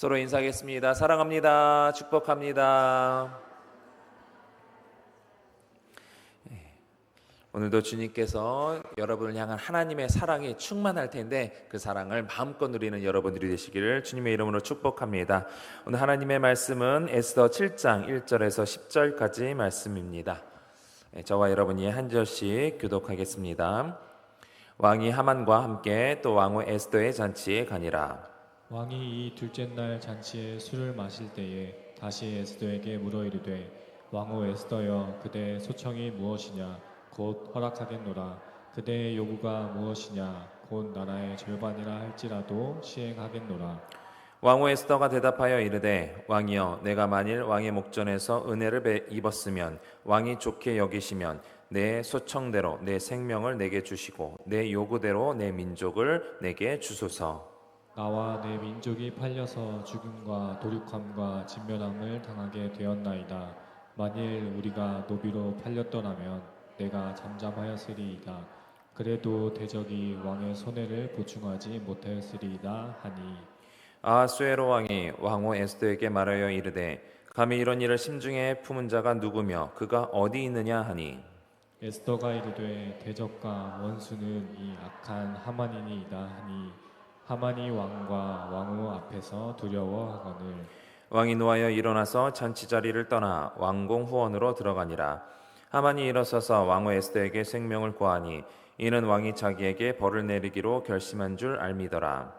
서로 인사하겠습니다. 사랑합니다. 축복합니다. 오늘도 주님께서 여러분을 향한 하나님의 사랑이 충만할 텐데 그 사랑을 마음껏 누리는 여러분들이 되시기를 주님의 이름으로 축복합니다. 오늘 하나님의 말씀은 에스더 7장 1절에서 10절까지 말씀입니다. 저와 여러분이 한 절씩 교독하겠습니다. 왕이 하만과 함께 또 왕후 에스더의 잔치에 가니라. 왕이 이 둘째 날 잔치에 술을 마실 때에 다시 에스더에게 물어 이르되 왕후 에스더여 그대의 소청이 무엇이냐 곧 허락하겠노라. 그대의 요구가 무엇이냐 곧 나라의 절반이라 할지라도 시행하겠노라. 왕후 에스더가 대답하여 이르되 왕이여 내가 만일 왕의 목전에서 은혜를 입었으면 왕이 좋게 여기시면 내 소청대로 내 생명을 내게 주시고 내 요구대로 내 민족을 내게 주소서. 나와 내 민족이 팔려서 죽음과 도륙함과 진멸함을 당하게 되었나이다. 만일 우리가 노비로 팔렸더라면 내가 잠잠하였으리이다. 그래도 대적이 왕의 손해를 보충하지 못하였으리이다 하니 아하수에로 왕이 왕후 에스더에게 말하여 이르되 감히 이런 일을 심중에 품은 자가 누구며 그가 어디 있느냐 하니 에스더가 이르되 대적과 원수는 이 악한 하만이니이다 하니 하만이 왕과 왕후 앞에서 두려워하거늘 왕이 노하여 일어나서 잔치 자리를 떠나 왕궁 후원으로 들어가니라. 하만이 일어서서 왕후 에스더에게 생명을 구하니 이는 왕이 자기에게 벌을 내리기로 결심한 줄 알미더라.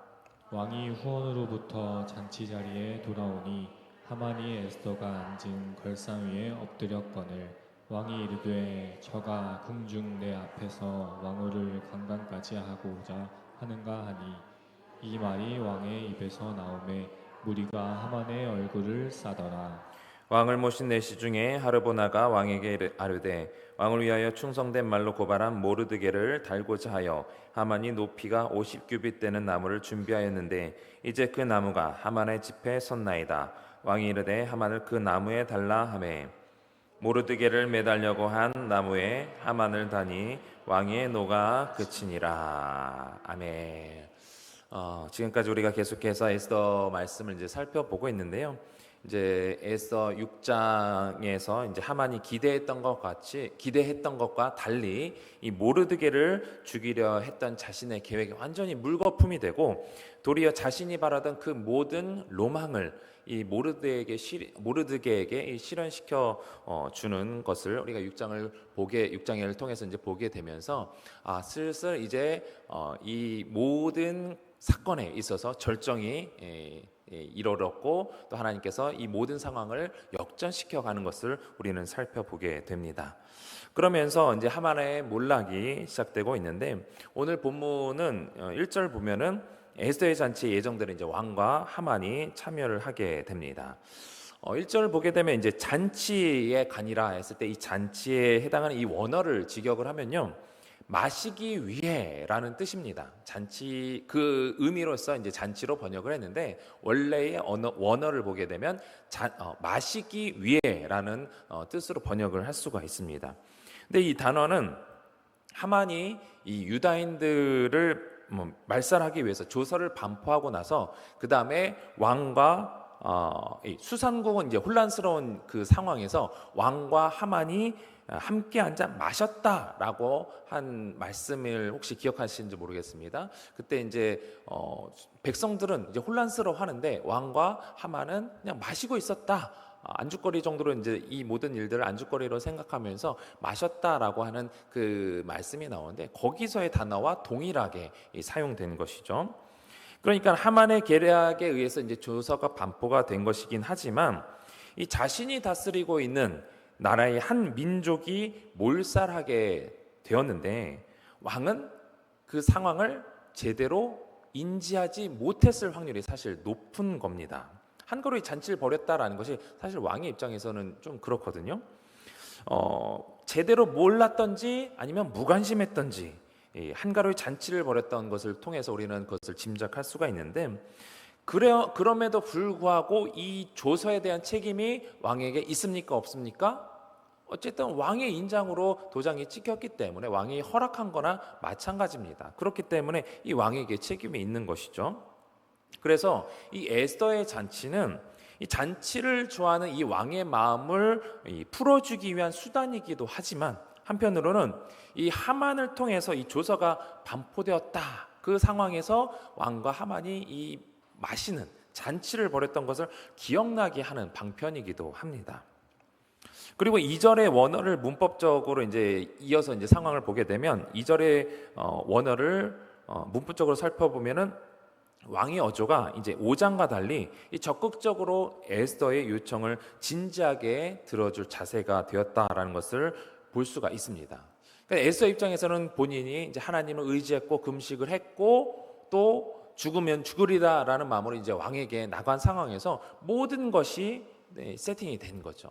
왕이 후원으로부터 잔치 자리에 돌아오니 하만이 에스더가 앉은 걸상 위에 엎드렸거늘 왕이 이르되 저가 궁중 내 앞에서 왕후를 강간까지 하고자 하는가 하니 이 말이 왕의 입에서 나오매 무리가 하만의 얼굴을 싸더라. 왕을 모신 내시 중에 하르보나가 왕에게 아뢰되 왕을 위하여 충성된 말로 고발한 모르드게를 달고자 하여 하만이 높이가 50규빗 되는 나무를 준비하였는데 이제 그 나무가 하만의 집에 섰나이다. 왕이 이르되 하만을 그 나무에 달라 하매 모르드게를 매달려고 한 나무에 하만을 다니 왕의 노가 그치니라. 아멘. 지금까지 우리가 계속해서 에스더 말씀을 이제 살펴보고 있는데요. 이제 에스더 6장에서 이제 하만이 기대했던 것과 달리 이 모르드게를 죽이려 했던 자신의 계획이 완전히 물거품이 되고 도리어 자신이 바라던 그 모든 로망을 이 모르드게에게 실현시켜 주는 것을 우리가 6장을 통해서 이제 보게 되면서 슬슬 이제 이 모든 사건에 있어서 절정이 이르렀고 또 하나님께서 이 모든 상황을 역전시켜 가는 것을 우리는 살펴보게 됩니다. 그러면서 이제 하만의 몰락이 시작되고 있는데 오늘 본문은 1절 보면은 에스더의 잔치에 예정되는 이제 왕과 하만이 참여를 하게 됩니다. 1절을 보게 되면 이제 잔치에 가니라 했을 때 이 잔치에 해당하는 이 원어를 직역을 하면요. 마시기 위해라는 뜻입니다. 잔치 그 의미로서 이제 잔치로 번역을 했는데 원래의 원어를 보게 되면 마시기 위해라는 뜻으로 번역을 할 수가 있습니다. 근데 이 단어는 하만이 이 유다인들을 말살하기 위해서 조서를 반포하고 나서 그 다음에 왕과 이 수산국은 이제 혼란스러운 그 상황에서 왕과 하만이 함께 앉아 마셨다라고 한 말씀을 혹시 기억하시는지 모르겠습니다. 그때 이제 백성들은 이제 혼란스러워하는데 왕과 하만은 그냥 마시고 있었다. 안주거리 정도로 이제 이 모든 일들을 안주거리로 생각하면서 마셨다라고 하는 그 말씀이 나오는데 거기서의 단어와 동일하게 사용된 것이죠. 그러니까 하만의 계략에 의해서 이제 조서가 반포가 된 것이긴 하지만 이 자신이 다스리고 있는 나라의 한 민족이 몰살하게 되었는데 왕은 그 상황을 제대로 인지하지 못했을 확률이 사실 높은 겁니다. 한가로이 잔치를 벌였다라는 것이 사실 왕의 입장에서는 좀 그렇거든요. 제대로 몰랐던지 아니면 무관심했던지 한가로이 잔치를 벌였던 것을 통해서 우리는 그것을 짐작할 수가 있는데 그럼에도 불구하고 이 조서에 대한 책임이 왕에게 있습니까 없습니까? 어쨌든 왕의 인장으로 도장이 찍혔기 때문에 왕이 허락한 거나 마찬가지입니다. 그렇기 때문에 이 왕에게 책임이 있는 것이죠. 그래서 이 에스더의 잔치는 이 잔치를 좋아하는 이 왕의 마음을 풀어주기 위한 수단이기도 하지만, 한편으로는 이 하만을 통해서 이 조서가 반포되었다, 그 상황에서 왕과 하만이 이 마시는 잔치를 벌였던 것을 기억나게 하는 방편이기도 합니다. 그리고 2절의 원어를 문법적으로 이제 이어서 이제 상황을 보게 되면, 2절의 원어를 문법적으로 살펴보면은 왕의 어조가 이제 5장과 달리 이 적극적으로 에스더의 요청을 진지하게 들어줄 자세가 되었다라는 것을 볼 수가 있습니다. 그러니까 에스더 입장에서는 본인이 이제 하나님을 의지했고 금식을 했고 또 죽으면 죽으리다라는 마음으로 이제 왕에게 나간 상황에서 모든 것이 세팅이 된 거죠.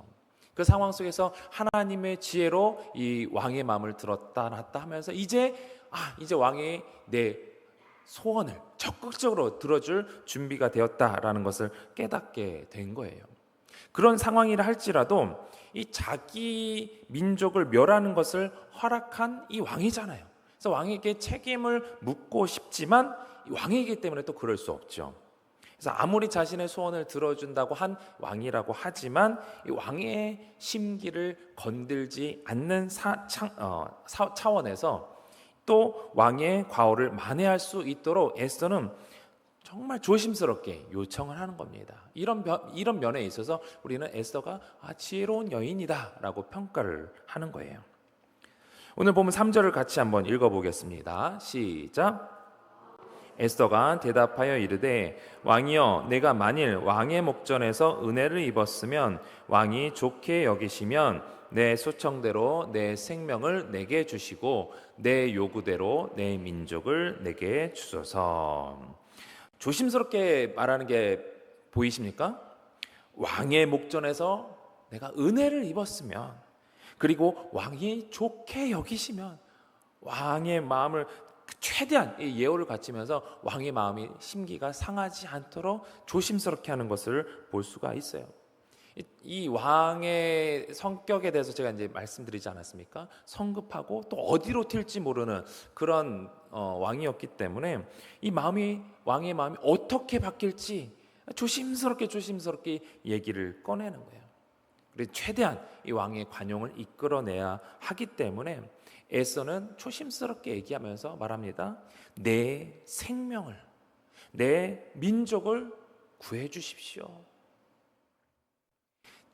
그 상황 속에서 하나님의 지혜로 이 왕의 마음을 들었다 놨다 하면서 이제 왕이 내 소원을 적극적으로 들어줄 준비가 되었다라는 것을 깨닫게 된 거예요. 그런 상황이라 할지라도 이 자기 민족을 멸하는 것을 허락한 이 왕이잖아요. 그래서 왕에게 책임을 묻고 싶지만 왕이기 때문에 또 그럴 수 없죠. 그래서 아무리 자신의 소원을 들어준다고 한 왕이라고 하지만 이 왕의 심기를 건들지 않는 차원에서 또 왕의 과오를 만회할 수 있도록 에스더는 정말 조심스럽게 요청을 하는 겁니다. 이런 면에 있어서 우리는 에스더가 지혜로운 여인이다라고 평가를 하는 거예요. 오늘 보면 3절을 같이 한번 읽어보겠습니다. 시작. 에스더가 대답하여 이르되 왕이여, 내가 만일 왕의 목전에서 은혜를 입었으면 왕이 좋게 여기시면 내 소청대로 내 생명을 내게 주시고 내 요구대로 내 민족을 내게 주소서. 조심스럽게 말하는 게 보이십니까? 왕의 목전에서 내가 은혜를 입었으면, 그리고 왕이 좋게 여기시면, 왕의 마음을 최대한 예우를 갖추면서 왕의 마음이 심기가 상하지 않도록 조심스럽게 하는 것을 볼 수가 있어요. 이 왕의 성격에 대해서 제가 이제 말씀드리지 않았습니까? 성급하고 또 어디로 튈지 모르는 그런 왕이었기 때문에 이 왕의 마음이 어떻게 바뀔지 조심스럽게 얘기를 꺼내는 거예요. 그래서 최대한 이 왕의 관용을 이끌어내야 하기 때문에 에스더는 조심스럽게 얘기하면서 말합니다. 내 생명을, 내 민족을 구해 주십시오.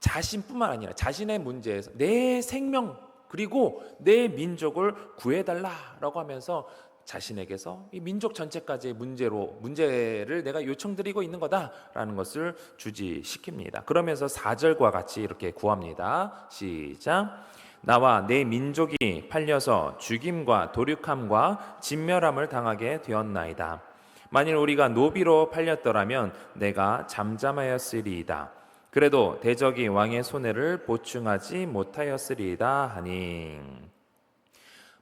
자신뿐만 아니라 자신의 문제에서 내 생명 그리고 내 민족을 구해달라라고 하면서 자신에게서 이 민족 전체까지의 문제를 내가 요청드리고 있는 거다라는 것을 주지시킵니다. 그러면서 4절과 같이 이렇게 구합니다. 시작. 나와 내 민족이 팔려서 죽임과 도륙함과 진멸함을 당하게 되었나이다. 만일 우리가 노비로 팔렸더라면 내가 잠잠하였으리이다. 그래도 대적이 왕의 손해를 보충하지 못하였으리이다 하니.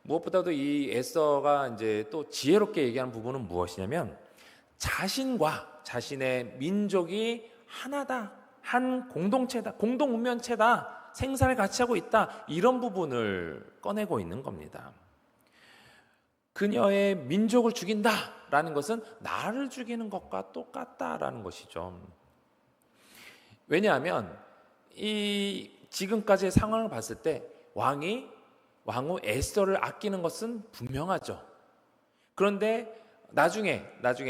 무엇보다도 이 에스더가 이제 또 지혜롭게 얘기하는 부분은 무엇이냐면, 자신과 자신의 민족이 하나다, 한 공동체다, 공동 운명체다, 생사를 같이 하고 있다, 이런 부분을 꺼내고 있는 겁니다. 그녀의 민족을 죽인다라는 것은 나를 죽이는 것과 똑같다라는 것이죠. 왜냐하면 이 지금까지의 상황을 봤을 때 왕후 에스더를 아끼는 것은 분명하죠. 그런데 나중에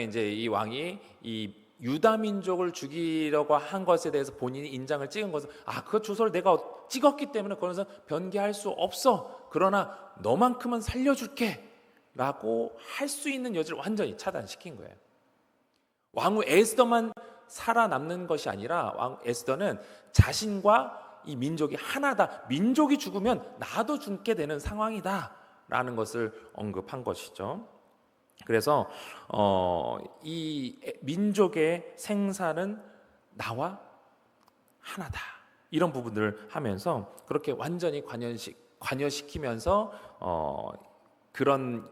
이제 이 왕이 이 유다 민족을 죽이려고 한 것에 대해서 본인이 인장을 찍은 것은 그 주소를 내가 찍었기 때문에 그것은 변개할 수 없어. 그러나 너만큼은 살려줄게 라고 할 수 있는 여지를 완전히 차단시킨 거예요. 왕후 에스더만 살아남는 것이 아니라 왕 에스더는 자신과 이 민족이 하나다, 민족이 죽으면 나도 죽게 되는 상황이다 라는 것을 언급한 것이죠. 그래서 이 민족의 생사는 나와 하나다, 이런 부분들을 하면서 그렇게 완전히 관여시키면서 그런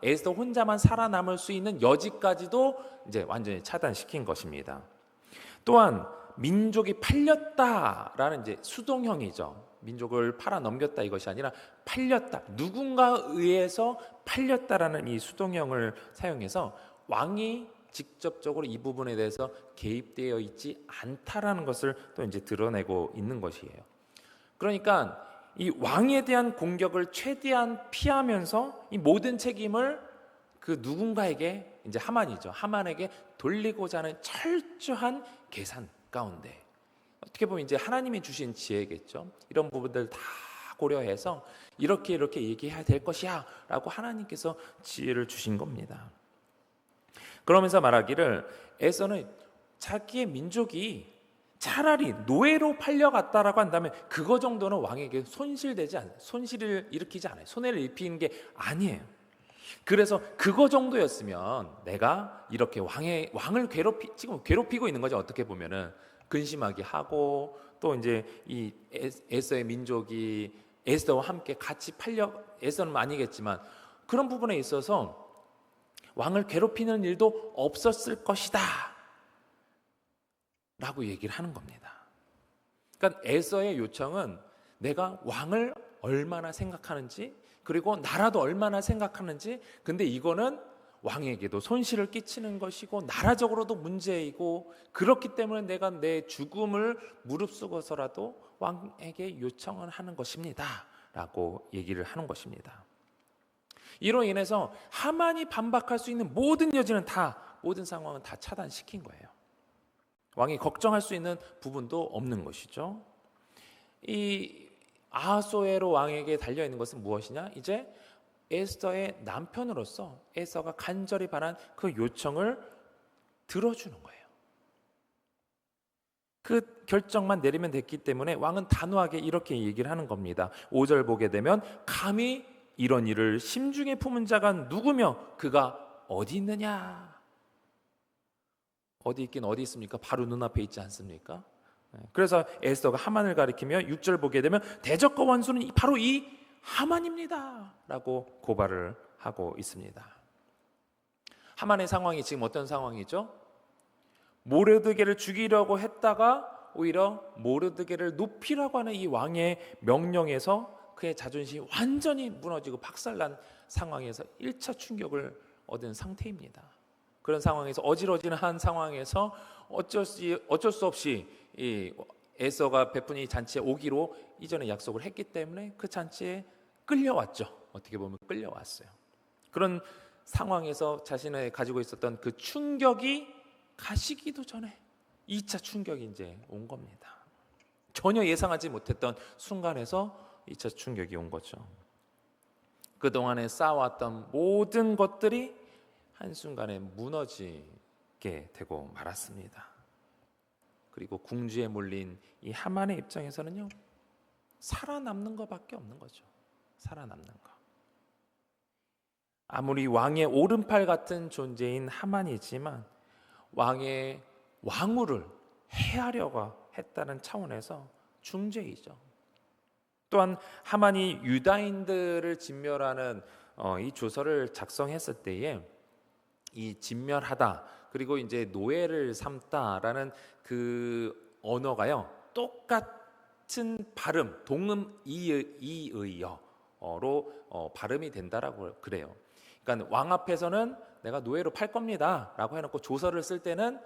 에스더 혼자만 살아남을 수 있는 여지까지도 이제 완전히 차단시킨 것입니다. 또한 민족이 팔렸다라는 이제 수동형이죠. 민족을 팔아 넘겼다 이것이 아니라 팔렸다, 누군가에 의해서 팔렸다라는 이 수동형을 사용해서 왕이 직접적으로 이 부분에 대해서 개입되어 있지 않다라는 것을 또 이제 드러내고 있는 것이에요. 그러니까 이 왕에 대한 공격을 최대한 피하면서 이 모든 책임을 그 누군가에게, 이제 하만이죠, 하만에게 돌리고자 하는 철저한 계산 가운데, 어떻게 보면 이제 하나님이 주신 지혜겠죠. 이런 부분들 다 고려해서 이렇게 얘기해야 될 것이야 라고 하나님께서 지혜를 주신 겁니다. 그러면서 말하기를, 에서는 자기의 민족이 차라리 노예로 팔려갔다라고 한다면 그거 정도는 왕에게 손실을 일으키지 않아요. 손해를 입히는 게 아니에요. 그래서 그거 정도였으면 내가 이렇게 왕을 지금 괴롭히고 있는 거죠. 어떻게 보면은 근심하게 하고, 또 이제 이 에서의 민족이 에서와 함께 같이 에서는 아니겠지만 그런 부분에 있어서 왕을 괴롭히는 일도 없었을 것이다 라고 얘기를 하는 겁니다. 그러니까 에서의 요청은 내가 왕을 얼마나 생각하는지, 그리고 나라도 얼마나 생각하는지, 근데 이거는 왕에게도 손실을 끼치는 것이고 나라적으로도 문제이고, 그렇기 때문에 내가 내 죽음을 무릅쓰고서라도 왕에게 요청을 하는 것입니다 라고 얘기를 하는 것입니다. 이로 인해서 하만이 반박할 수 있는 모든 여지는 모든 상황은 다 차단시킨 거예요. 왕이 걱정할 수 있는 부분도 없는 것이죠. 이 아하수에로 왕에게 달려있는 것은 무엇이냐? 이제 에스더의 남편으로서 에스더가 간절히 바란 그 요청을 들어주는 거예요. 그 결정만 내리면 됐기 때문에 왕은 단호하게 이렇게 얘기를 하는 겁니다. 5절 보게 되면, 감히 이런 일을 심중에 품은 자가 누구며 그가 어디 있느냐? 어디 있긴 어디 있습니까? 바로 눈앞에 있지 않습니까? 그래서 에스더가 하만을 가리키며 6절 보게 되면, 대적과 원수는 바로 이 하만입니다 라고 고발을 하고 있습니다. 하만의 상황이 지금 어떤 상황이죠? 모르드게를 죽이려고 했다가 오히려 모르드게를 높이라고 하는 이 왕의 명령에서 그의 자존심이 완전히 무너지고 박살난 상황에서 1차 충격을 얻은 상태입니다. 그런 상황에서, 어지러지한 상황에서 어쩔 수 없이 이 에서가 베푼 이 잔치에 오기로 이전에 약속을 했기 때문에 그 잔치에 끌려왔죠. 어떻게 보면 끌려왔어요. 그런 상황에서 자신의 가지고 있었던 그 충격이 가시기도 전에 2차 충격이 이제 온 겁니다. 전혀 예상하지 못했던 순간에서 2차 충격이 온 거죠. 그동안에 쌓아왔던 모든 것들이 한순간에 무너지게 되고 말았습니다. 그리고 궁지에 몰린 이 하만의 입장에서는요, 살아남는 것밖에 없는 거죠. 살아남는 거. 아무리 왕의 오른팔 같은 존재인 하만이지만 왕의 왕후를 해하려고 했다는 차원에서 중죄이죠. 또한 하만이 유다인들을 진멸하는 이 조서를 작성했을 때에 이 진멸하다, 그리고 이제 노예를 삼다라는 그 언어가요, 똑같은 발음, 동음 이의어로 발음이 된다라고 그래요. 그러니까 왕 앞에서는 내가 노예로 팔 겁니다 라고 해놓고 조서를 쓸 때는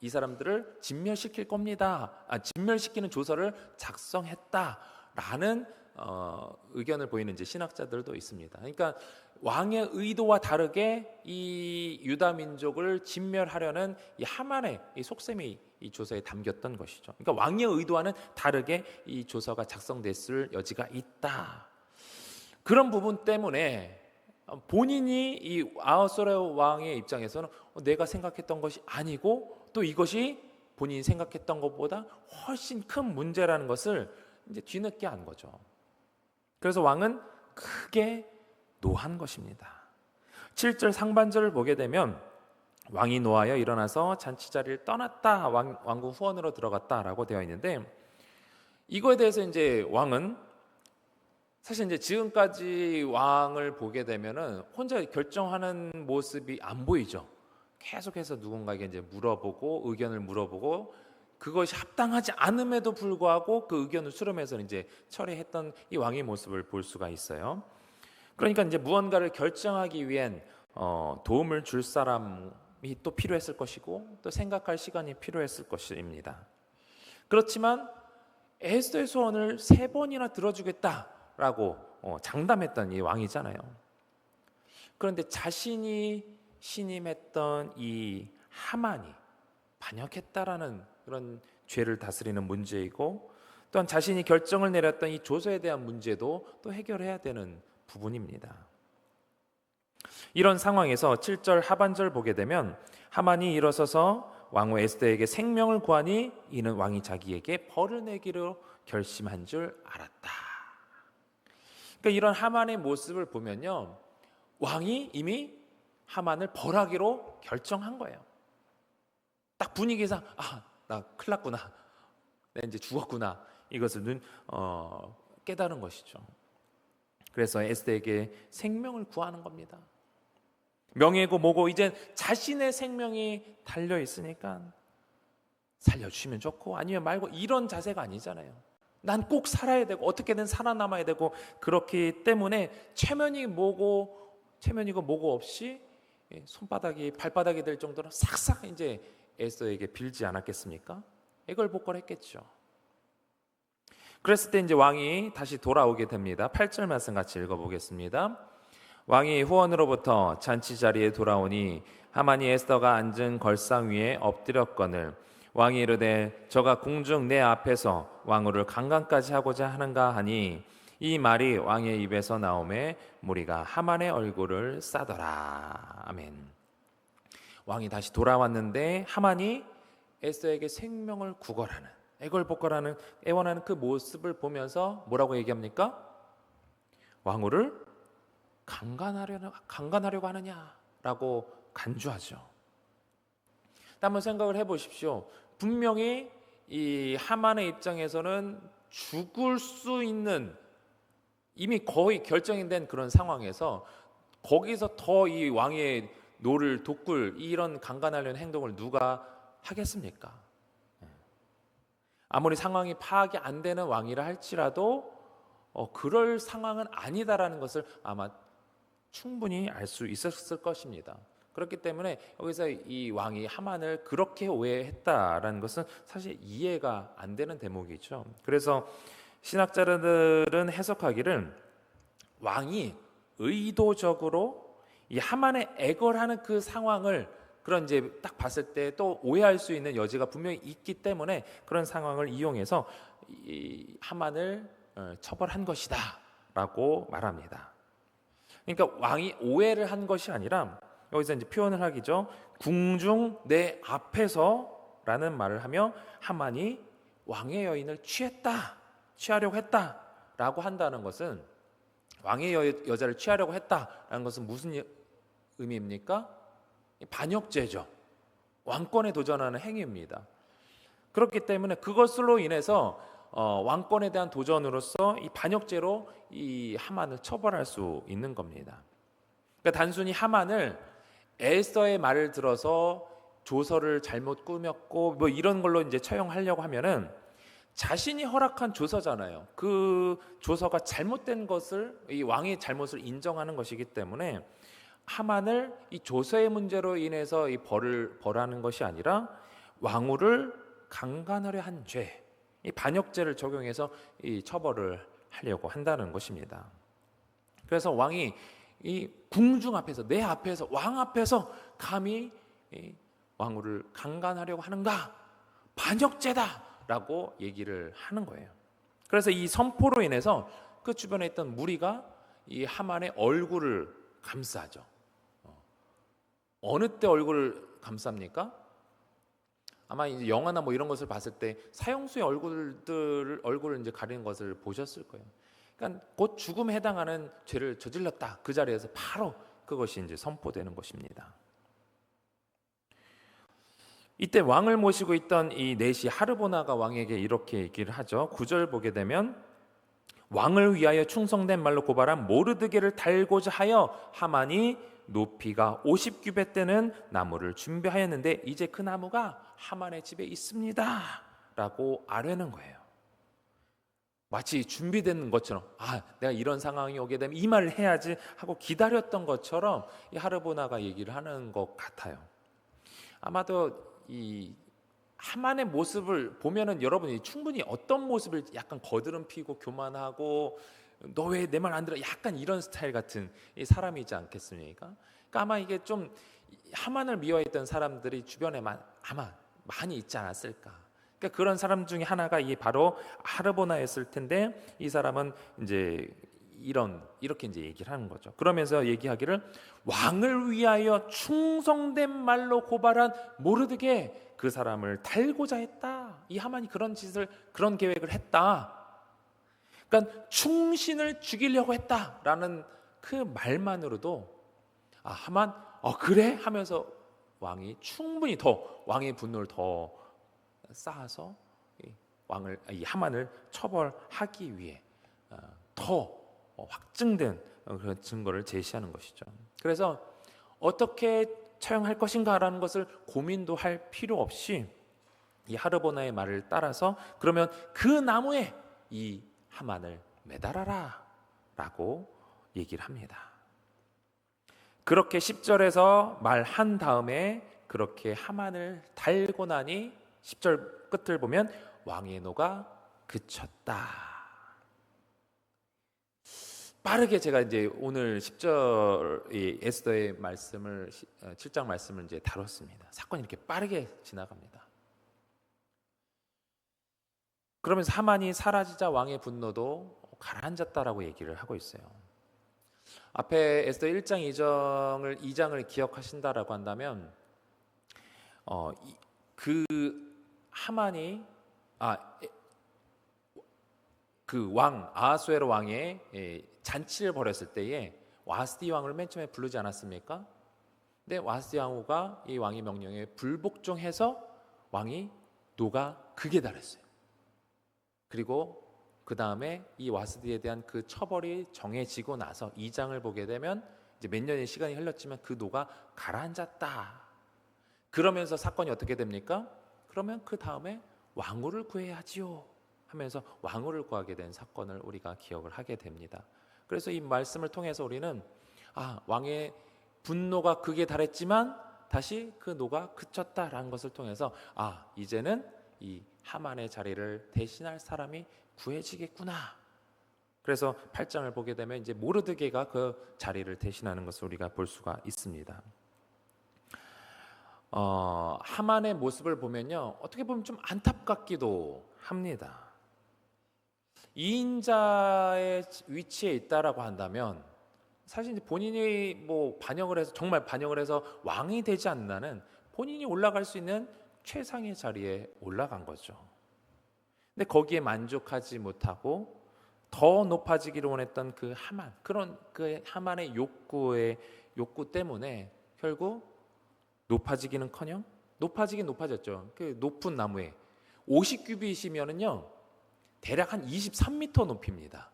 이 사람들을 진멸시킬 겁니다, 진멸시키는 조서를 작성했다라는 의견을 보이는 이제 신학자들도 있습니다. 그러니까 왕의 의도와 다르게 이 유다 민족을 진멸하려는 이 하만의 이 속셈이 이 조서에 담겼던 것이죠. 그러니까 왕의 의도와는 다르게 이 조서가 작성됐을 여지가 있다. 그런 부분 때문에 본인이 이 아하수에로 왕의 입장에서는 내가 생각했던 것이 아니고 또 이것이 본인이 생각했던 것보다 훨씬 큰 문제라는 것을 이제 뒤늦게 안 거죠. 그래서 왕은 크게 노한 것입니다. 7절 상반절을 보게 되면, 왕이 노하여 일어나서 잔치 자리를 떠났다, 왕궁 후원으로 들어갔다라고 되어 있는데, 이거에 대해서 이제 왕은 사실 이제 지금까지 왕을 보게 되면은 혼자 결정하는 모습이 안 보이죠. 계속해서 누군가에게 이제 물어보고 의견을 물어보고, 그것이 합당하지 않음에도 불구하고 그 의견을 수렴해서 이제 처리했던 이 왕의 모습을 볼 수가 있어요. 그러니까 이제 무언가를 결정하기 위한 도움을 줄 사람 또 필요했을 것이고 또 생각할 시간이 필요했을 것입니다. 그렇지만 에스더의 소원을 3번이나 들어주겠다라고 장담했던 이 왕이잖아요. 그런데 자신이 신임했던 이 하만이 반역했다라는 그런 죄를 다스리는 문제이고, 또한 자신이 결정을 내렸던 이 조서에 대한 문제도 또 해결해야 되는 부분입니다. 이런 상황에서 7절 하반절 보게 되면 하만이 일어서서 왕후 에스더에게 생명을 구하니 이는 왕이 자기에게 벌을 내기로 결심한 줄 알았다. 그러니까 이런 하만의 모습을 보면요, 왕이 이미 하만을 벌하기로 결정한 거예요. 딱 분위기상 나 큰일 났구나, 나 이제 죽었구나, 이것을 깨달은 것이죠. 그래서 에스더에게 생명을 구하는 겁니다. 명예고 뭐고 이제 자신의 생명이 달려 있으니까 살려주시면 좋고 아니면 말고, 이런 자세가 아니잖아요. 난 꼭 살아야 되고 어떻게든 살아남아야 되고, 그렇기 때문에 체면이고 뭐고 없이 손바닥이 발바닥이 될 정도로 싹싹 이제 에스더에게 빌지 않았겠습니까? 애걸복걸했겠죠. 그랬을 때 이제 왕이 다시 돌아오게 됩니다. 8절 말씀 같이 읽어보겠습니다. 왕이 후원으로부터 잔치 자리에 돌아오니 하만이 에스더가 앉은 걸상 위에 엎드렸거늘 왕이 이르되 저가 궁중 내 앞에서 왕후를 강간까지 하고자 하는가 하니, 이 말이 왕의 입에서 나오매 무리가 하만의 얼굴을 싸더라. 아멘. 왕이 다시 돌아왔는데 하만이 에스더에게 생명을 구걸하는, 애걸복걸하는, 애원하는 그 모습을 보면서 뭐라고 얘기합니까? 왕후를 강간하려고 하느냐라고 간주하죠. 한번 생각을 해보십시오. 분명히 이 하만의 입장에서는 죽을 수 있는, 이미 거의 결정이 된 그런 상황에서 거기서 더 이 왕의 노를 돋굴 이런 강간하려는 행동을 누가 하겠습니까? 아무리 상황이 파악이 안 되는 왕이라 할지라도 그럴 상황은 아니다라는 것을 아마 충분히 알 수 있었을 것입니다. 그렇기 때문에 여기서 이 왕이 하만을 그렇게 오해했다라는 것은 사실 이해가 안 되는 대목이죠. 그래서 신학자들은 해석하기를 왕이 의도적으로 이 하만의 애걸하는 그 상황을, 그런 이제 딱 봤을 때 또 오해할 수 있는 여지가 분명히 있기 때문에 그런 상황을 이용해서 이 하만을 처벌한 것이다라고 말합니다. 그러니까 왕이 오해를 한 것이 아니라 여기서 이제 표현을 하기죠. 궁중 내 앞에서라는 말을 하며 하만이 왕의 여인을 취하려고 했다라고 한다는 것은, 왕의 여자를 취하려고 했다라는 것은 무슨 의미입니까? 반역죄죠. 왕권에 도전하는 행위입니다. 그렇기 때문에 그것으로 인해서 왕권에 대한 도전으로서 이 반역죄로 이 하만을 처벌할 수 있는 겁니다. 그러니까 단순히 하만을 에스더의 말을 들어서 조서를 잘못 꾸몄고 뭐 이런 걸로 이제 처형하려고 하면은, 자신이 허락한 조서잖아요. 그 조서가 잘못된 것을, 이 왕의 잘못을 인정하는 것이기 때문에 하만을 이 조서의 문제로 인해서 이 벌하는 것이 아니라 왕후를 강간하려 한 죄, 이 반역죄를 적용해서 이 처벌을 하려고 한다는 것입니다. 그래서 왕이 이 궁중 앞에서, 내 앞에서, 왕 앞에서 감히 이 왕후를 강간하려고 하는가? 반역죄다라고 얘기를 하는 거예요. 그래서 이 선포로 인해서 그 주변에 있던 무리가 이 하만의 얼굴을 감싸죠. 어느 때 얼굴을 감쌉니까? 아마 이제 영화나 뭐 이런 것을 봤을 때 사형수의 얼굴을 이제 가리는 것을 보셨을 거예요. 그러니까 곧 죽음에 해당하는 죄를 저질렀다, 그 자리에서 바로 그것이 이제 선포되는 것입니다. 이때 왕을 모시고 있던 이 넷이 하르보나가 왕에게 이렇게 얘기를 하죠. 9절 보게 되면 왕을 위하여 충성된 말로 고발한 모르드게를 달고자 하여 하만이 높이가 50규빗 되는 나무를 준비하였는데 이제 그 나무가 하만의 집에 있습니다 라고 아뢰는 거예요. 마치 준비된 것처럼, 내가 이런 상황이 오게 되면 이 말을 해야지 하고 기다렸던 것처럼 이 하르보나가 얘기를 하는 것 같아요. 아마도 이 하만의 모습을 보면은 여러분이 충분히 어떤 모습을 약간 거드름 피고 교만하고 너 왜 내 말 안 들어? 약간 이런 스타일 같은 이 사람이지 않겠습니까? 그러니까 아마 이게 좀 하만을 미워했던 사람들이 주변에 아마 많이 있지 않았을까? 그러니까 그런 사람 중에 하나가 이 바로 하르보나였을 텐데 이 사람은 이제 이렇게 이제 얘기를 하는 거죠. 그러면서 얘기하기를 왕을 위하여 충성된 말로 고발한 모르드게 그 사람을 달고자 했다. 이 하만이 그런 계획을 했다. 그러니까 충신을 죽이려고 했다라는 그 말만으로도 하만 그래 하면서 왕이 충분히 더 왕의 분노를 더 쌓아서 이 하만을 처벌하기 위해 더 확증된 그런 증거를 제시하는 것이죠. 그래서 어떻게 처형할 것인가라는 것을 고민도 할 필요 없이 이 하르보나의 말을 따라서 그러면 그 나무에 이 하만을 매달아라 라고 얘기를 합니다. 그렇게 10절에서 말한 다음에 그렇게 하만을 달고 나니 10절 끝을 보면 왕의 노가 그쳤다. 빠르게 제가 이제 오늘 10절 이 에스더의 말씀을 7장 말씀을 이제 다뤘습니다. 사건이 이렇게 빠르게 지나갑니다. 그러면서 하만이 사라지자 왕의 분노도 가라앉았다라고 얘기를 하고 있어요. 앞에 에스더 1장 2장을 기억하신다라고 한다면 그 하만이 그 왕 아하수에로 왕의 잔치를 벌였을 때에 와스디 왕을 맨 처음에 부르지 않았습니까? 근데 와스디 왕후가 이 왕의 명령에 불복종해서 왕이 노가 극에 달했어요. 그리고 그 다음에 이 와스디에 대한 그 처벌이 정해지고 나서 2장을 보게 되면 이제 몇 년의 시간이 흘렀지만 그 노가 가라앉았다. 그러면서 사건이 어떻게 됩니까? 그러면 그 다음에 왕후를 구해야지요 하면서 왕후를 구하게 된 사건을 우리가 기억을 하게 됩니다. 그래서 이 말씀을 통해서 우리는 왕의 분노가 극에 달했지만 다시 그 노가 그쳤다라는 것을 통해서 이제는 이 하만의 자리를 대신할 사람이 구해지겠구나. 그래서 8장을 보게 되면 이제 모르드게가 그 자리를 대신하는 것을 우리가 볼 수가 있습니다. 하만의 모습을 보면요, 어떻게 보면 좀 안타깝기도 합니다. 이인자의 위치에 있다라고 한다면 사실 이제 본인이 반영을 해서 정말 반영을 해서 왕이 되지 않는 본인이 올라갈 수 있는 최상의 자리에 올라간 거죠. 근데 거기에 만족하지 못하고 더 높아지기를 원했던 그 하만, 그 하만의 욕구 때문에 결국 높아지기는커녕 높아지긴 높아졌죠. 그 높은 나무에 50규빗이면은요 대략 한 23m 높이입니다.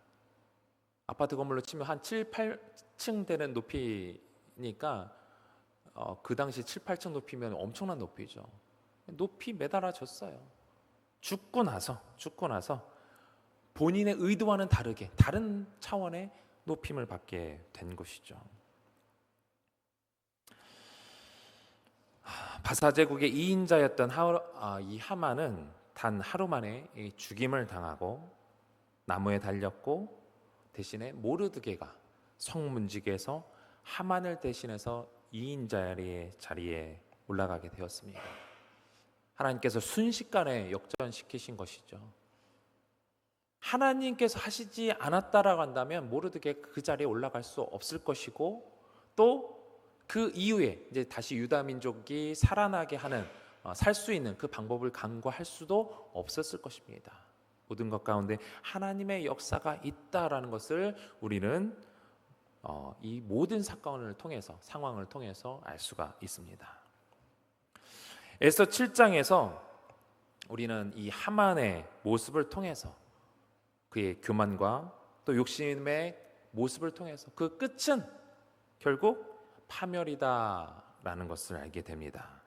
아파트 건물로 치면 한 7, 8층 되는 높이니까 그 당시 7, 8층 높이면 엄청난 높이죠. 높이 매달아졌어요. 죽고 나서 본인의 의도와는 다르게 다른 차원의 높임을 받게 된 것이죠. 바사 제국의 2인자였던 이 하만은 단 하루 만에 죽임을 당하고 나무에 달렸고 대신에 모르드게가 성문직에서 하만을 대신해서 2인자의 자리에 올라가게 되었습니다. 하나님께서 순식간에 역전시키신 것이죠. 하나님께서 하시지 않았다라고 한다면 모르드게 그 자리에 올라갈 수 없을 것이고 또 그 이후에 이제 다시 유다 민족이 살아나게 하는 살 수 있는 그 방법을 강구할 수도 없었을 것입니다. 모든 것 가운데 하나님의 역사가 있다라는 것을 우리는 이 모든 사건을 통해서 상황을 통해서 알 수가 있습니다. 에스더 7장에서 우리는 이 하만의 모습을 통해서 그의 교만과 또 욕심의 모습을 통해서 그 끝은 결국 파멸이다라는 것을 알게 됩니다.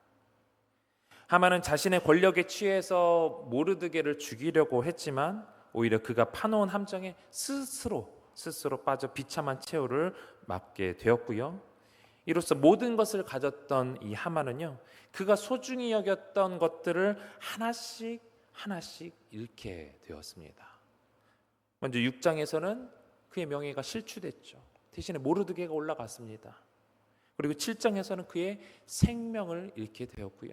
하만은 자신의 권력에 취해서 모르드게를 죽이려고 했지만 오히려 그가 파놓은 함정에 스스로 빠져 비참한 최후를 맞게 되었고요. 이로써 모든 것을 가졌던 이 하만은요, 그가 소중히 여겼던 것들을 하나씩 하나씩 잃게 되었습니다. 먼저 6장에서는 그의 명예가 실추됐죠. 대신에 모르드게가 올라갔습니다. 그리고 7장에서는 그의 생명을 잃게 되었고요.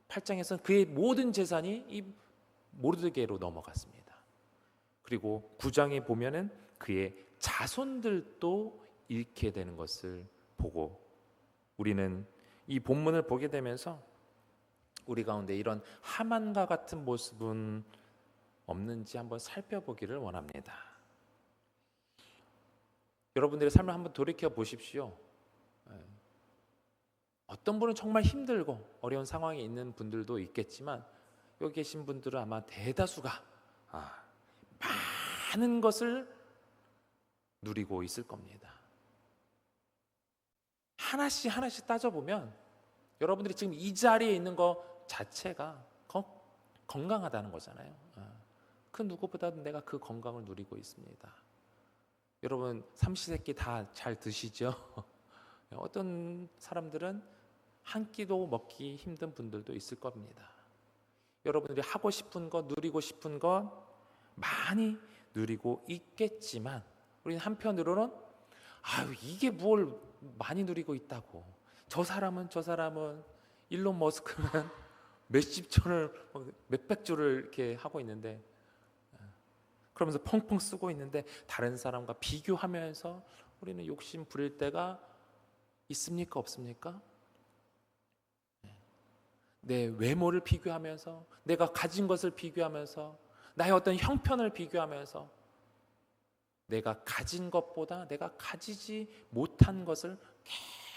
8장에서는 그의 모든 재산이 이 모르드게로 넘어갔습니다. 그리고 9장에 보면은 그의 자손들도 잃게 되는 것을 보고, 우리는 이 본문을 보게 되면서 우리 가운데 이런 하만과 같은 모습은 없는지 한번 살펴보기를 원합니다. 여러분들의 삶을 한번 돌이켜 보십시오. 어떤 분은 정말 힘들고 어려운 상황에 있는 분들도 있겠지만, 여기 계신 분들은 아마 대다수가 많은 것을 누리고 있을 겁니다. 하나씩 하나씩 따져보면 여러분들이 지금 이 자리에 있는 것 자체가 건강하다는 거잖아요. 그 누구보다도 내가 그 건강을 누리고 있습니다. 여러분 삼시세끼 다 잘 드시죠? 어떤 사람들은 한 끼도 먹기 힘든 분들도 있을 겁니다. 여러분들이 하고 싶은 것, 누리고 싶은 것 많이 누리고 있겠지만, 우리는 한편으로는 이게 뭘 많이 누리고 있다고, 저 사람은 일론 머스크는 몇십 조를 몇백 조를 이렇게 하고 있는데, 그러면서 펑펑 쓰고 있는데 다른 사람과 비교하면서 우리는 욕심 부릴 때가 있습니까, 없습니까? 내 외모를 비교하면서, 내가 가진 것을 비교하면서, 나의 어떤 형편을 비교하면서 내가 가진 것보다 내가 가지지 못한 것을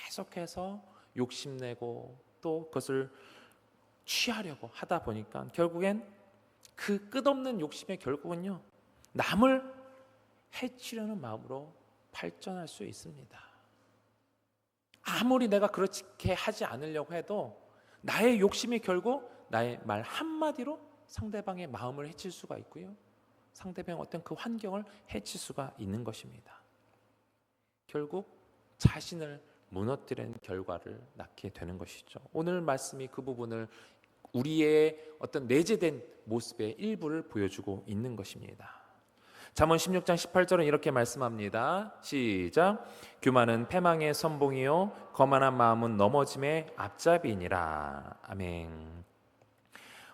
계속해서 욕심내고 또 그것을 취하려고 하다 보니까 결국엔 그 끝없는 욕심의 결국은요, 남을 해치려는 마음으로 발전할 수 있습니다. 아무리 내가 그렇게 하지 않으려고 해도 나의 욕심이 결국 나의 말 한마디로 상대방의 마음을 해칠 수가 있고요, 상대방의 어떤 그 환경을 해칠 수가 있는 것입니다. 결국 자신을 무너뜨리는 결과를 낳게 되는 것이죠. 오늘 말씀이 그 부분을, 우리의 어떤 내재된 모습의 일부를 보여주고 있는 것입니다. 잠언 16장 18절은 이렇게 말씀합니다. 시작. 교만은 패망의 선봉이요 거만한 마음은 넘어짐의 앞잡이니라. 아멘.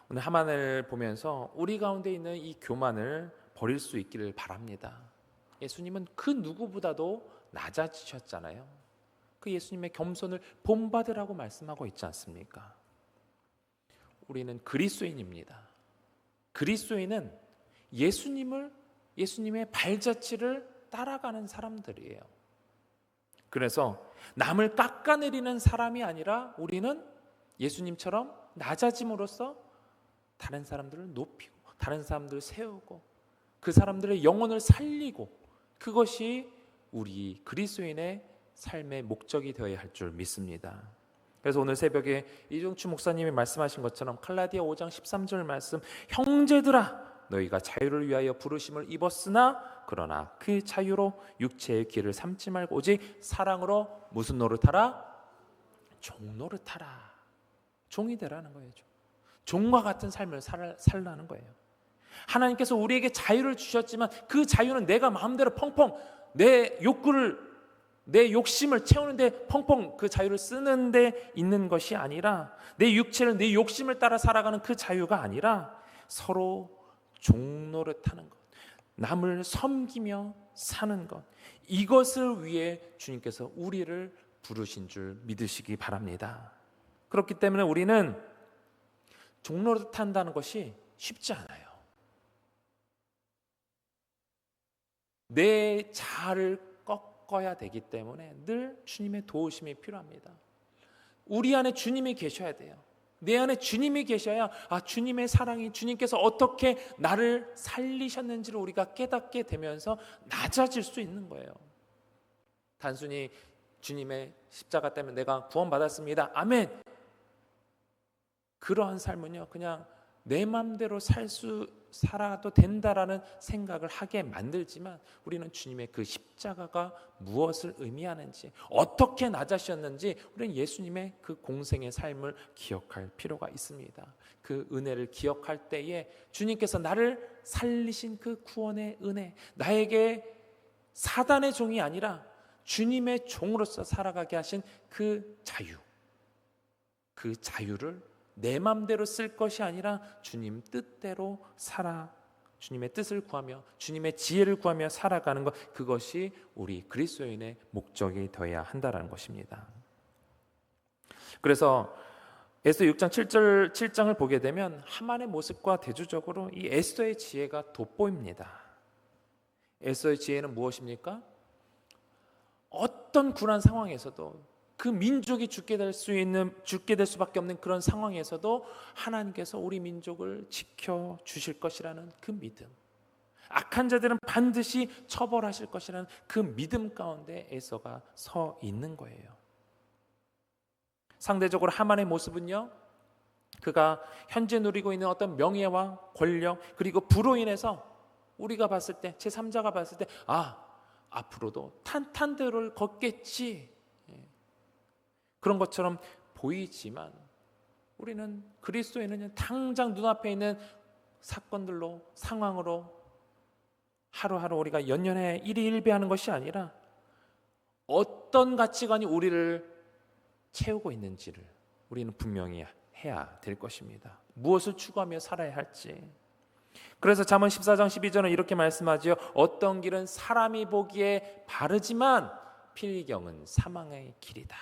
오늘 하만을 보면서 우리 가운데 있는 이 교만을 버릴 수 있기를 바랍니다. 예수님은 그 누구보다도 낮아지셨잖아요. 그 예수님의 겸손을 본받으라고 말씀하고 있지 않습니까? 우리는 그리스도인입니다. 그리스도인은 예수님의 발자취를 따라가는 사람들이에요. 그래서 남을 깎아내리는 사람이 아니라 우리는 예수님처럼 낮아짐으로써 다른 사람들을 높이고 다른 사람들을 세우고 그 사람들의 영혼을 살리고, 그것이 우리 그리스도인의 삶의 목적이 되어야 할 줄 믿습니다. 그래서 오늘 새벽에 이종추 목사님이 말씀하신 것처럼 갈라디아 5장 13절 말씀, 형제들아 너희가 자유를 위하여 부르심을 입었으나 그러나 그 자유로 육체의 길을 삼지 말고 오직 사랑으로 무슨 노릇하라? 종노릇하라. 종이 되라는 거예요. 종과 같은 삶을 살라는 거예요. 하나님께서 우리에게 자유를 주셨지만 그 자유는 내가 마음대로 펑펑 내 욕심을 채우는데 펑펑 그 자유를 쓰는데 있는 것이 아니라, 내 육체를 내 욕심을 따라 살아가는 그 자유가 아니라 서로 종노릇하는 것, 남을 섬기며 사는 것, 이것을 위해 주님께서 우리를 부르신 줄 믿으시기 바랍니다. 그렇기 때문에 우리는 종노릇한다는 것이 쉽지 않아요. 내 자아를 꺾어야 되기 때문에 늘 주님의 도우심이 필요합니다. 우리 안에 주님이 계셔야 돼요. 내 안에 주님이 계셔야 주님의 사랑이, 주님께서 어떻게 나를 살리셨는지를 우리가 깨닫게 되면서 낮아질 수 있는 거예요. 단순히 주님의 십자가 때문에 내가 구원받았습니다, 아멘, 그러한 삶은요 그냥 내 마음대로 살아도 된다라는 생각을 하게 만들지만 우리는 주님의 그 십자가가 무엇을 의미하는지, 어떻게 낮아셨는지 우리는 예수님의 그 공생의 삶을 기억할 필요가 있습니다. 그 은혜를 기억할 때에 주님께서 나를 살리신 그 구원의 은혜, 나에게 사단의 종이 아니라 주님의 종으로서 살아가게 하신 그 자유, 그 자유를 내 맘대로 쓸 것이 아니라 주님 뜻대로 주님의 뜻을 구하며 주님의 지혜를 구하며 살아가는 것, 그것이 우리 그리스도인의 목적이 되어야 한다는 것입니다. 그래서 에스더 6장 7장을 보게 되면 하만의 모습과 대조적으로 이 에스더의 지혜가 돋보입니다. 에스더의 지혜는 무엇입니까? 어떤 굴한 상황에서도, 그 민족이 죽게 될 수밖에 없는 그런 상황에서도 하나님께서 우리 민족을 지켜 주실 것이라는 그 믿음, 악한 자들은 반드시 처벌하실 것이라는 그 믿음 가운데 에서가 서 있는 거예요. 상대적으로 하만의 모습은요, 그가 현재 누리고 있는 어떤 명예와 권력 그리고 부로 인해서 우리가 봤을 때, 제3자가 봤을 때, 앞으로도 탄탄대로를 걷겠지, 그런 것처럼 보이지만 우리는 그리스도인은 당장 눈앞에 있는 사건들로, 상황으로 하루하루 우리가 연연해 일희일비하는 것이 아니라 어떤 가치관이 우리를 채우고 있는지를 우리는 분명히 해야 될 것입니다. 무엇을 추구하며 살아야 할지. 그래서 잠언 14장 12절은 이렇게 말씀하지요. 어떤 길은 사람이 보기에 바르지만 필경은 사망의 길이다.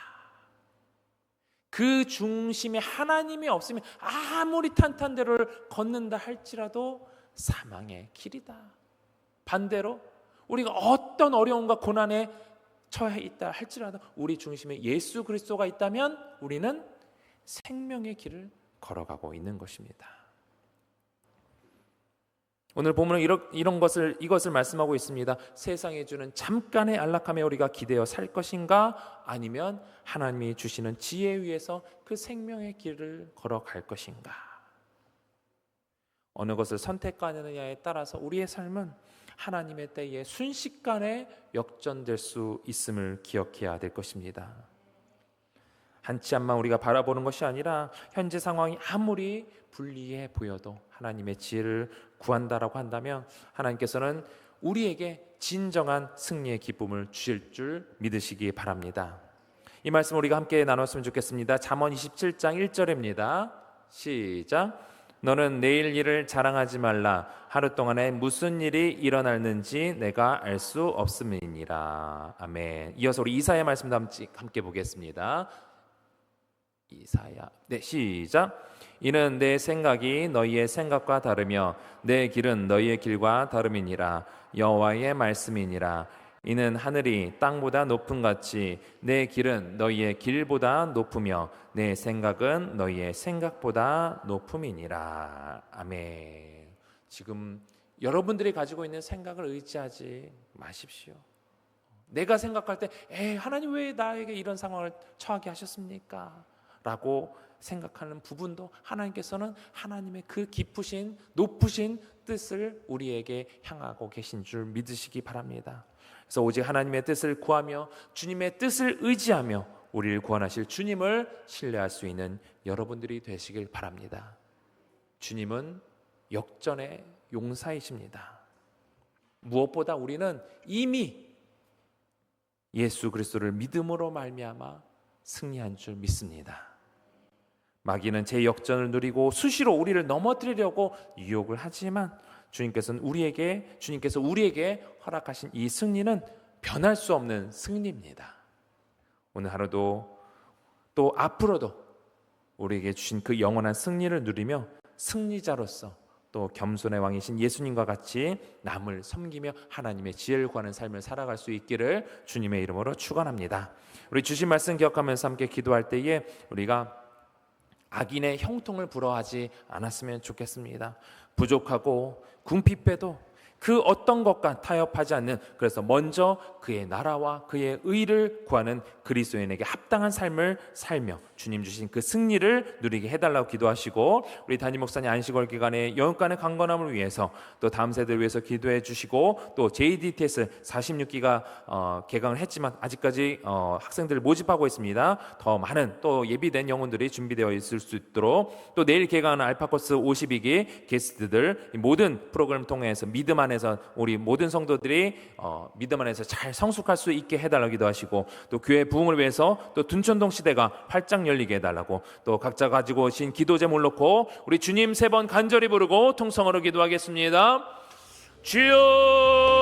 그 중심에 하나님이 없으면 아무리 탄탄대로를 걷는다 할지라도 사망의 길이다. 반대로 우리가 어떤 어려움과 고난에 처해 있다 할지라도 우리 중심에 예수 그리스도가 있다면 우리는 생명의 길을 걸어가고 있는 것입니다. 오늘 본문은 이것을 말씀하고 있습니다. 세상이 주는 잠깐의 안락함에 우리가 기대어 살 것인가, 아니면 하나님이 주시는 지혜 위에서 그 생명의 길을 걸어갈 것인가. 어느 것을 선택하느냐에 따라서 우리의 삶은 하나님의 때에 순식간에 역전될 수 있음을 기억해야 될 것입니다. 한 치 앞만 우리가 바라보는 것이 아니라 현재 상황이 아무리 불리해 보여도 하나님의 지혜를 구한다라고 한다면 하나님께서는 우리에게 진정한 승리의 기쁨을 주실 줄 믿으시기 바랍니다. 이 말씀 우리가 함께 나눴으면 좋겠습니다. 잠언 27장 1절입니다. 시작. 너는 내일 일을 자랑하지 말라. 하루 동안에 무슨 일이 일어날는지 내가 알 수 없음이니라. 아멘. 이어서 우리 이사야 말씀도 함께 보겠습니다. 이사야. 네, 시작. 이는 내 생각이 너희의 생각과 다르며 내 길은 너희의 길과 다름이니라. 여호와의 말씀이니라. 이는 하늘이 땅보다 높음 같이 내 길은 너희의 길보다 높으며 내 생각은 너희의 생각보다 높음이니라. 아멘. 지금 여러분들이 가지고 있는 생각을 의지하지 마십시오. 내가 생각할 때 하나님 왜 나에게 이런 상황을 처하게 하셨습니까? 라고 생각하는 부분도 하나님께서는 하나님의 그 깊으신 높으신 뜻을 우리에게 향하고 계신 줄 믿으시기 바랍니다. 그래서 오직 하나님의 뜻을 구하며 주님의 뜻을 의지하며 우리를 구원하실 주님을 신뢰할 수 있는 여러분들이 되시길 바랍니다. 주님은 역전의 용사이십니다. 무엇보다 우리는 이미 예수 그리스도를 믿음으로 말미암아 승리한 줄 믿습니다. 마귀는 제 역전을 누리고 수시로 우리를 넘어뜨리려고 유혹을 하지만 주님께서 우리에게 허락하신 이 승리는 변할 수 없는 승리입니다. 오늘 하루도 또 앞으로도 우리에게 주신 그 영원한 승리를 누리며 승리자로서 또 겸손의 왕이신 예수님과 같이 남을 섬기며 하나님의 지혜를 구하는 삶을 살아갈 수 있기를 주님의 이름으로 축원합니다. 우리 주신 말씀 기억하면서 함께 기도할 때에 우리가 악인의 형통을 부러워하지 않았으면 좋겠습니다. 부족하고 궁핍해도 그 어떤 것과 타협하지 않는, 그래서 먼저 그의 나라와 그의 의를 구하는 그리스도인에게 합당한 삶을 살며 주님 주신 그 승리를 누리게 해달라고 기도하시고, 우리 담임 목사님 안식월 기간에 영육간의 강건함을 위해서 또 다음 세대를 위해서 기도해 주시고, 또 JDTS 46기가 개강을 했지만 아직까지 학생들을 모집하고 있습니다. 더 많은 또 예비된 영혼들이 준비되어 있을 수 있도록, 또 내일 개강하는 알파코스 52기 게스트들 모든 프로그램 통해서 믿음 안에서 우리 모든 성도들이 믿음 안에서 잘 성숙할 수 있게 해달라고 기도하시고, 또 교회 부흥을 위해서 또 둔천동 시대가 활짝 열리게 해달라고, 또 각자 가지고 오신 기도 제목을 놓고 우리 주님 3번 간절히 부르고 통성으로 기도하겠습니다. 주여